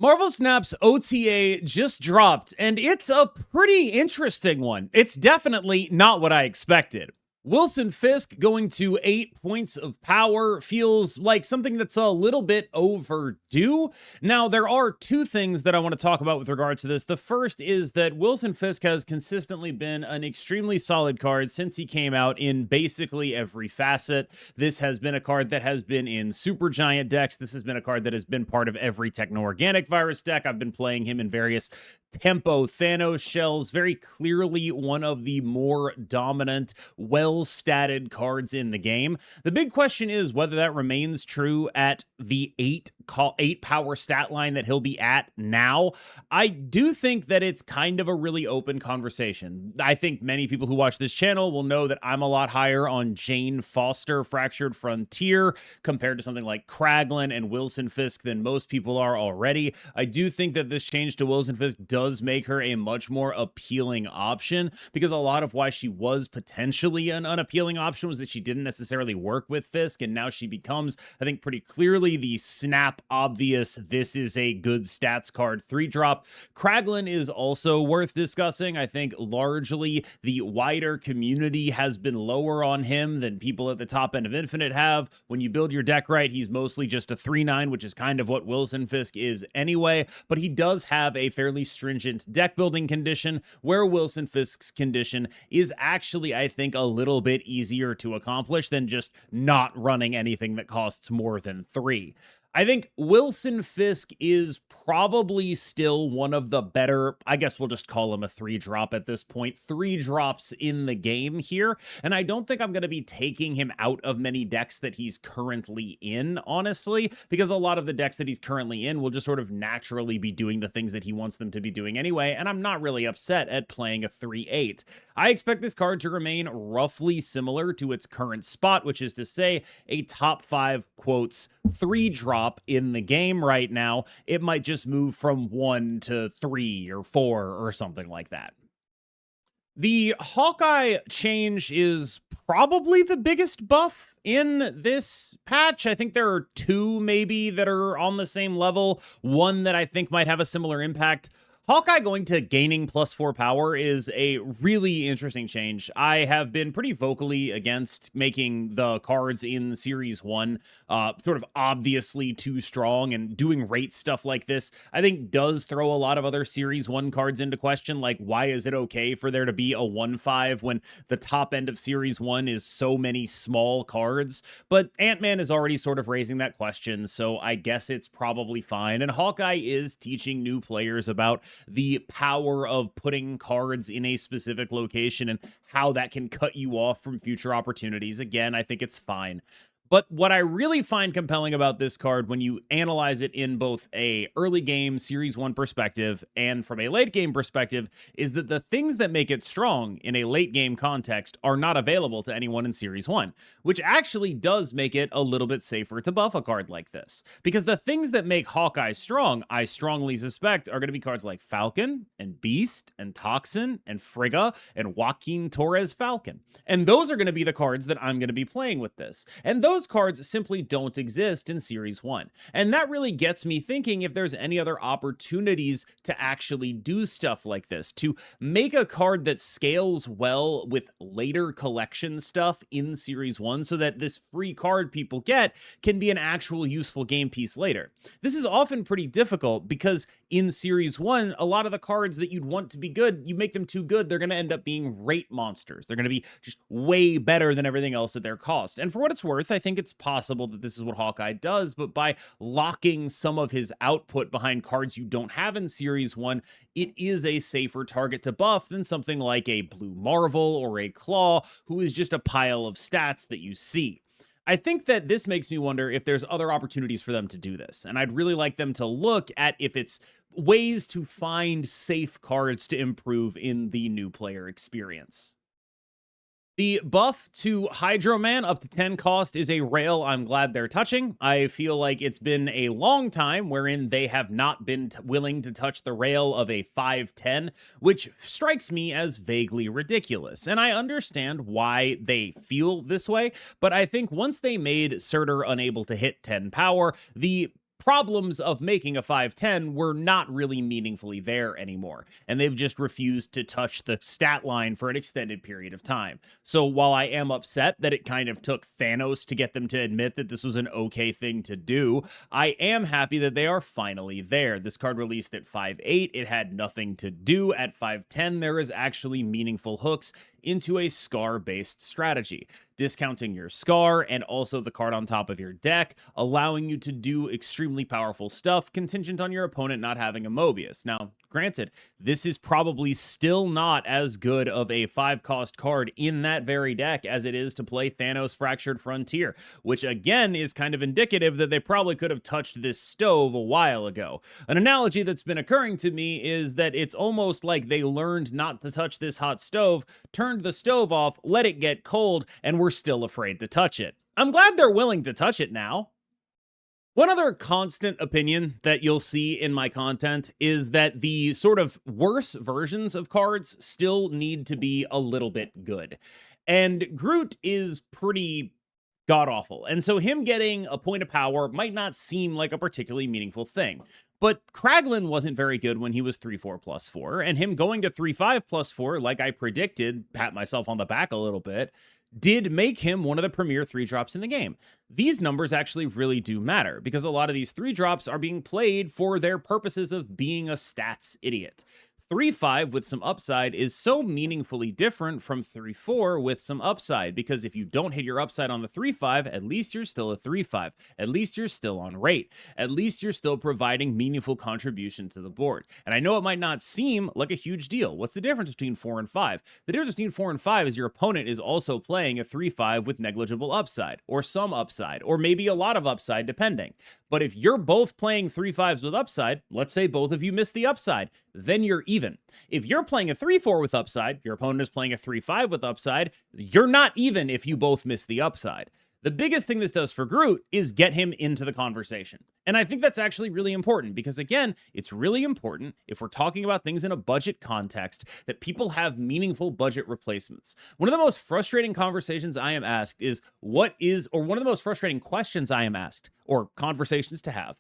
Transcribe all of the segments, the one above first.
Marvel Snap's OTA just dropped, and it's a pretty interesting one. It's definitely not what I expected. Wilson Fisk going to 8 points of power feels like something that's a little bit overdue. Now, there are two things that I want to talk about with regards to this. The first is that Wilson Fisk has consistently been an extremely solid card since he came out in basically every facet. This has been a card that has been in Super Giant decks. This has been a card that has been part of every Techno-Organic Virus deck. I've been playing him in various Tempo Thanos shells. Very clearly one of the more dominant, well-statted cards in the game. The big question is whether that remains true at the 8 power stat line that he'll be at now. I do think that it's kind of a really open conversation. I think many people who watch this channel will know that I'm a lot higher on Jane Foster Fractured Frontier compared to something like Kraglin and Wilson Fisk than most people are already. I do think that this change to Wilson Fisk does make her a much more appealing option, because a lot of why she was potentially an unappealing option was that she didn't necessarily work with Fisk, and now she becomes, I think, pretty clearly the snap obvious, this is a good stats card 3-drop. Kraglin is also worth discussing. I think largely the wider community has been lower on him than people at the top end of Infinite have. When you build your deck right, he's mostly just a 3/9, which is kind of what Wilson Fisk is anyway, but he does have a fairly stringent deck building condition, where Wilson Fisk's condition is actually, I think, a little bit easier to accomplish than just not running anything that costs more than 3. I think Wilson Fisk is probably still one of the better, I guess we'll just call him a 3-drop at this point, 3 drops in the game here. And I don't think I'm going to be taking him out of many decks that he's currently in, honestly, because a lot of the decks that he's currently in will just sort of naturally be doing the things that he wants them to be doing anyway. And I'm not really upset at playing a 3/8. I expect this card to remain roughly similar to its current spot, which is to say a top 5 quotes 3-drop in the game right now. It might just move from 1 to 3 or 4 or something like that. The Hawkeye change is probably the biggest buff in this patch. I think there are 2 maybe that are on the same level. One that I think might have a similar impact. Hawkeye going to gaining +4 power is a really interesting change. I have been pretty vocally against making the cards in Series 1 sort of obviously too strong, and doing rate stuff like this, I think, does throw a lot of other Series 1 cards into question. Like, why is it okay for there to be a 1/5 when the top end of Series 1 is so many small cards? But Ant-Man is already sort of raising that question, so I guess it's probably fine. And Hawkeye is teaching new players about the power of putting cards in a specific location and how that can cut you off from future opportunities. Again, I think it's fine. But what I really find compelling about this card, when you analyze it in both a early game Series 1 perspective and from a late game perspective, is that the things that make it strong in a late game context are not available to anyone in Series 1, which actually does make it a little bit safer to buff a card like this. Because the things that make Hawkeye strong, I strongly suspect, are going to be cards like Falcon and Beast and Toxin and Frigga and Joaquin Torres Falcon. And those are going to be the cards that I'm going to be playing with this. And those cards simply don't exist in Series 1. And that really gets me thinking if there's any other opportunities to actually do stuff like this, to make a card that scales well with later collection stuff in Series 1 so that this free card people get can be an actual useful game piece later. This is often pretty difficult because in Series 1, a lot of the cards that you'd want to be good, you make them too good, they're going to end up being rate monsters. They're going to be just way better than everything else at their cost. And for what it's worth, I think it's possible that this is what Hawkeye does, but by locking some of his output behind cards you don't have in Series 1, it is a safer target to buff than something like a Blue Marvel or a Claw, who is just a pile of stats that you see. I think that this makes me wonder if there's other opportunities for them to do this, and I'd really like them to look at if it's ways to find safe cards to improve in the new player experience. The buff to Hydro Man up to 10 cost is a rail I'm glad they're touching. I feel like it's been a long time wherein they have not been willing to touch the rail of a 5/10, which strikes me as vaguely ridiculous. And I understand why they feel this way, but I think once they made Surtur unable to hit 10 power, the problems of making a 5/10 were not really meaningfully there anymore, and they've just refused to touch the stat line for an extended period of time. So while I am upset that it kind of took Thanos to get them to admit that this was an okay thing to do, I am happy that they are finally there. This card released at 5/8, it had nothing to do. At 5/10, there is actually meaningful hooks into a Scar-based strategy, discounting your Scar and also the card on top of your deck, allowing you to do extremely powerful stuff contingent on your opponent not having a Mobius. Now, granted, this is probably still not as good of a 5-cost card in that very deck as it is to play Thanos Fractured Frontier, which again is kind of indicative that they probably could have touched this stove a while ago. An analogy that's been occurring to me is that it's almost like they learned not to touch this hot stove, turned the stove off, let it get cold, and we're still afraid to touch it. I'm glad they're willing to touch it now. One other constant opinion that you'll see in my content is that the sort of worse versions of cards still need to be a little bit good. And Groot is pretty god-awful. And so him getting a point of power might not seem like a particularly meaningful thing. But Kraglin wasn't very good when he was 3/4/+4, and him going to 3/5/+4, like I predicted, pat myself on the back a little bit, did make him one of the premier 3-drops in the game. These numbers actually really do matter, because a lot of these 3-drops are being played for their purposes of being a stats idiot. 3/5 with some upside is so meaningfully different from 3/4 with some upside, because if you don't hit your upside on the 3/5, at least you're still a 3/5. At least you're still on rate. At least you're still providing meaningful contribution to the board. And I know it might not seem like a huge deal. What's the difference between 4 and 5? The difference between 4 and 5 is your opponent is also playing a 3/5 with negligible upside, or some upside, or maybe a lot of upside, depending. But if you're both playing 3/5s with upside, let's say both of you miss the upside, then you're even. If you're playing a 3/4 with upside, your opponent is playing a 3/5 with upside, you're not even if you both miss the upside. The biggest thing this does for Groot is get him into the conversation. And I think that's actually really important because, again, it's really important if we're talking about things in a budget context that people have meaningful budget replacements. One of the most frustrating conversations I am asked is one of the most frustrating questions I am asked, or conversations to have,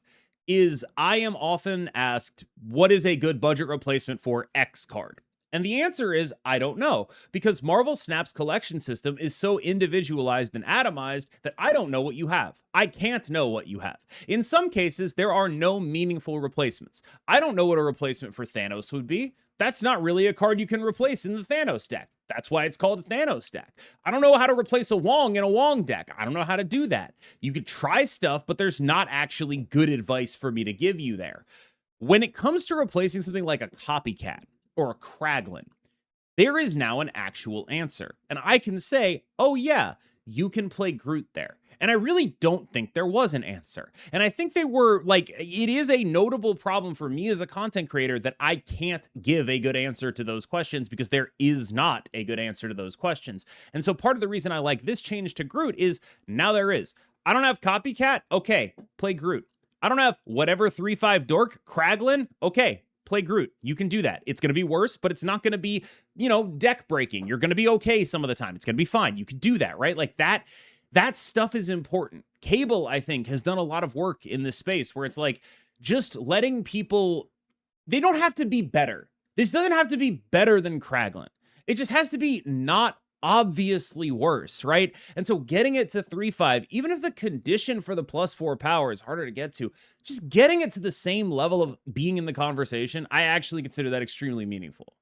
is I am often asked, what is a good budget replacement for X card? And the answer is, I don't know, because Marvel Snap's collection system is so individualized and atomized that I don't know what you have. I can't know what you have. In some cases, there are no meaningful replacements. I don't know what a replacement for Thanos would be. That's not really a card you can replace in the Thanos deck. That's why it's called a Thanos deck. I don't know how to replace a Wong in a Wong deck. I don't know how to do that. You could try stuff, but there's not actually good advice for me to give you there. When it comes to replacing something like a Copycat or a Kraglin, there is now an actual answer. And I can say, oh yeah, you can play Groot there. And I really don't think there was an answer. And I think they were like, it is a notable problem for me as a content creator that I can't give a good answer to those questions because there is not a good answer to those questions. And so part of the reason I like this change to Groot is now there is. I don't have Copycat. Okay, play Groot. I don't have whatever 3/5 dork, Kraglin. Okay, play Groot. You can do that. It's going to be worse, but it's not going to be, deck breaking. You're going to be okay some of the time. It's going to be fine. You can do that, right? Like that stuff is important. Cable, I think, has done a lot of work in this space where it's like just letting people, they don't have to be better. This doesn't have to be better than Kraglin. It just has to be not obviously worse, right? And so getting it to 3/5, even if the condition for the +4 power is harder to get to, just getting it to the same level of being in the conversation, I actually consider that extremely meaningful.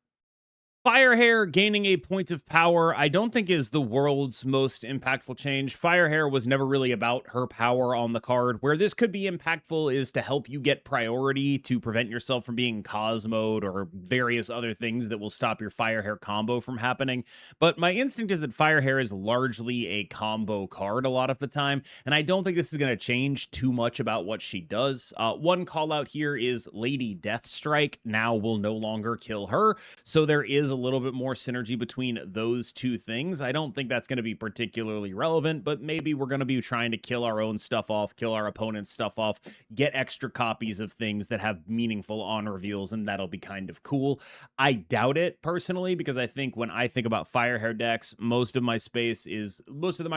Firehair gaining a point of power, I don't think is the world's most impactful change. Firehair was never really about her power on the card. Where this could be impactful is to help you get priority to prevent yourself from being Cosmoed or various other things that will stop your Firehair combo from happening. But my instinct is that Firehair is largely a combo card a lot of the time, and I don't think this is going to change too much about what she does. One call out here is Lady Deathstrike now will no longer kill her, so there is a little bit more synergy between those two things. I don't think that's going to be particularly relevant, but maybe we're going to be trying to kill our own stuff off, kill our opponent's stuff off, get extra copies of things that have meaningful on reveals, and that'll be kind of cool. I doubt it personally, because I think when I think about Firehair decks, most of my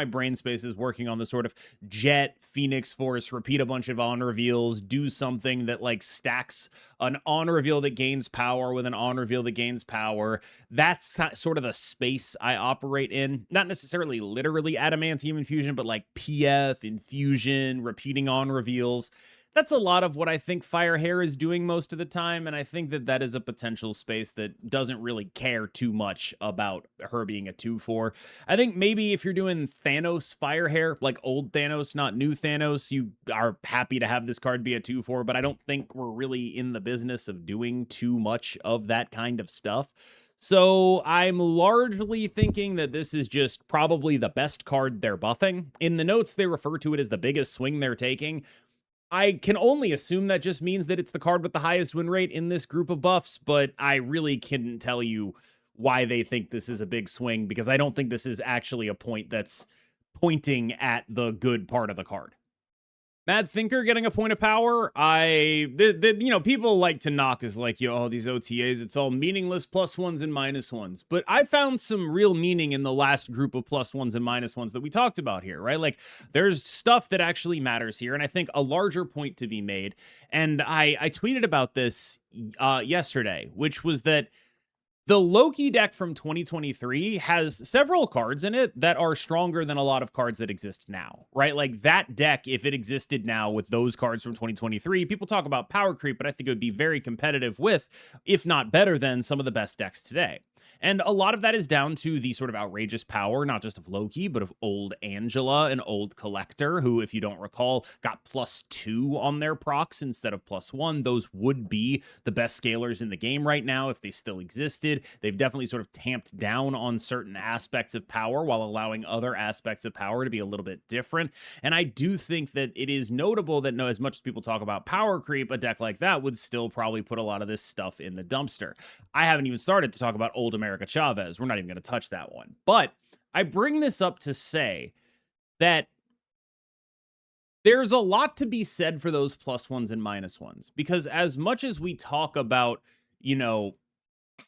brain space is working on the sort of Jet, Phoenix Force, repeat a bunch of on reveals, do something that like stacks an on reveal that gains power with an on reveal that gains power. That's sort of the space I operate in. Not necessarily literally adamantium infusion, but like PF, infusion, repeating on reveals. That's a lot of what I think Firehair is doing most of the time, and I think that that is a potential space that doesn't really care too much about her being a 2/4. I think maybe if you're doing Thanos Firehair, like old Thanos, not new Thanos, you are happy to have this card be a 2/4, but I don't think we're really in the business of doing too much of that kind of stuff. So I'm largely thinking that this is just probably the best card they're buffing. In the notes, they refer to it as the biggest swing they're taking. I can only assume that just means that it's the card with the highest win rate in this group of buffs, but I really couldn't tell you why they think this is a big swing, because I don't think this is actually a point that's pointing at the good part of the card. Mad Thinker getting a point of power. People like to knock as like, these OTAs, it's all meaningless +1s and -1s. But I found some real meaning in the last group of +1s and -1s that we talked about here, right? Like, there's stuff that actually matters here. And I think a larger point to be made, and I tweeted about this yesterday, which was that the Loki deck from 2023 has several cards in it that are stronger than a lot of cards that exist now, right? Like that deck, if it existed now with those cards from 2023, people talk about power creep, but I think it would be very competitive with, if not better than, some of the best decks today. And a lot of that is down to the sort of outrageous power, not just of Loki, but of old Angela and old Collector, who, if you don't recall, got +2 on their procs instead of +1. Those would be the best scalers in the game right now if they still existed. They've definitely sort of tamped down on certain aspects of power while allowing other aspects of power to be a little bit different. And I do think that it is notable that, as much as people talk about power creep, a deck like that would still probably put a lot of this stuff in the dumpster. I haven't even started to talk about old America Chavez. We're not even going to touch that one. But I bring this up to say that there's a lot to be said for those +1s and -1s, because as much as we talk about,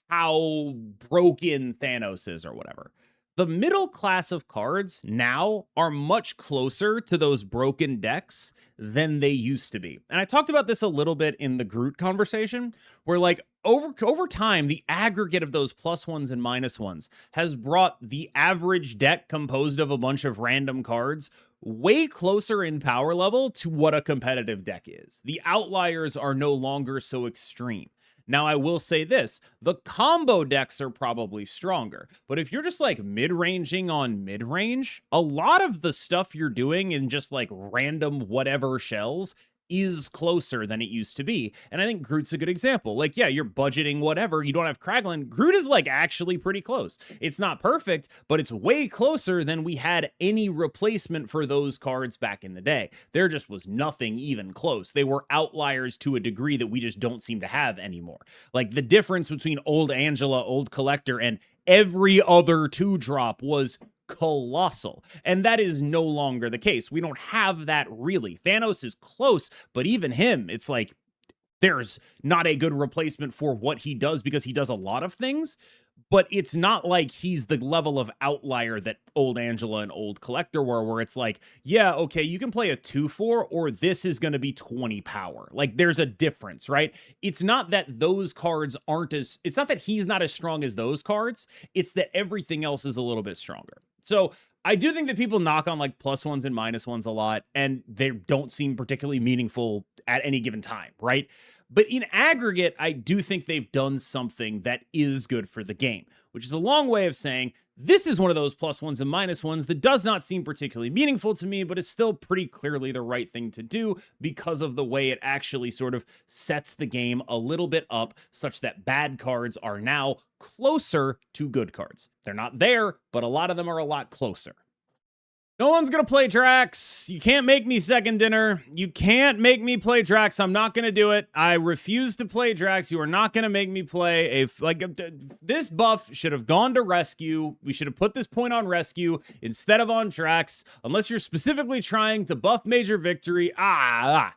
how broken Thanos is or whatever, the middle class of cards now are much closer to those broken decks than they used to be. And I talked about this a little bit in the Groot conversation, where like over time, the aggregate of those +1s and -1s has brought the average deck composed of a bunch of random cards way closer in power level to what a competitive deck is. The outliers are no longer so extreme. Now, I will say this, the combo decks are probably stronger, but if you're just like mid-ranging on mid-range, a lot of the stuff you're doing in just like random whatever shells is closer than it used to be. And I think Groot's a good example. Like, yeah, you're budgeting whatever, you don't have Kraglin. Groot is like actually pretty close. It's not perfect, but it's way closer than we had any replacement for those cards back in the day. There just was nothing even close. They were outliers to a degree that we just don't seem to have anymore. Like the difference between old Angela, old Collector, and every other 2-drop was colossal, and that is no longer the case. We don't have that really. Thanos is close, but even him, it's like there's not a good replacement for what he does, because he does a lot of things, but it's not like he's the level of outlier that old Angela and old Collector were, where it's like, yeah, okay, you can play a 2/4, or this is going to be 20 power. Like, there's a difference, right? It's not that those cards it's not that he's not as strong as those cards. It's that everything else is a little bit stronger. So I do think that people knock on like +1s and -1s a lot, and they don't seem particularly meaningful at any given time, right? But in aggregate, I do think they've done something that is good for the game, which is a long way of saying this is one of those +1s and -1s that does not seem particularly meaningful to me, but is still pretty clearly the right thing to do because of the way it actually sort of sets the game a little bit up such that bad cards are now closer to good cards. They're not there, but a lot of them are a lot closer. No one's going to play Drax. You can't make me second dinner. You can't make me play Drax. I'm not going to do it. I refuse to play Drax. You are not going to make me play this buff should have gone to rescue. We should have put this point on rescue instead of on Drax, unless you're specifically trying to buff Major Victory. I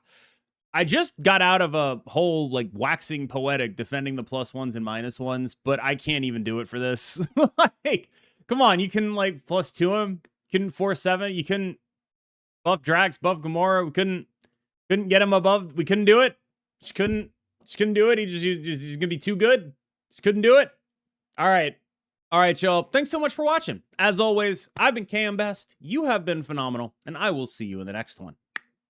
just got out of a whole waxing poetic defending the +1s and -1s, but I can't even do it for this. Come on, you can +2 him. Couldn't 4-7. You couldn't buff Drax, buff Gamora. We couldn't get him above. We couldn't do it. Just couldn't do it. He's gonna be too good. Just couldn't do it. All right, y'all. Thanks so much for watching. As always, I've been KMBest. You have been phenomenal, and I will see you in the next one.